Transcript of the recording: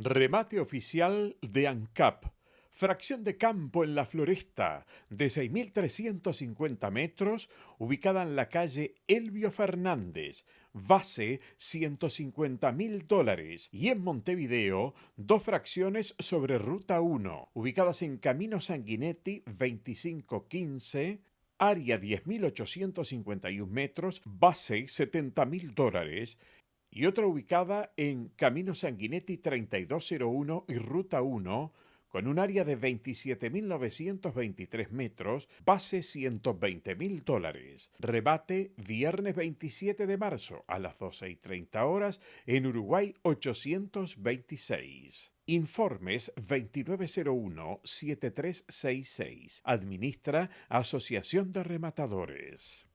Remate oficial de ANCAP. Fracción de campo en la Floresta, de 6.350 metros, ubicada en la calle Elbio Fernández. Base $150.000. Y en Montevideo, dos fracciones sobre Ruta 1, ubicadas en Camino Sanguinetti 2515. Área 10.851 metros, base $70.000, y otra ubicada en Camino Sanguinetti 3201 y Ruta 1, con un área de 27.923 metros, base $120.000. Rebate viernes 27 de marzo a las 12:30 en Uruguay 826. Informes 2901-7366. Administra Asociación de Rematadores.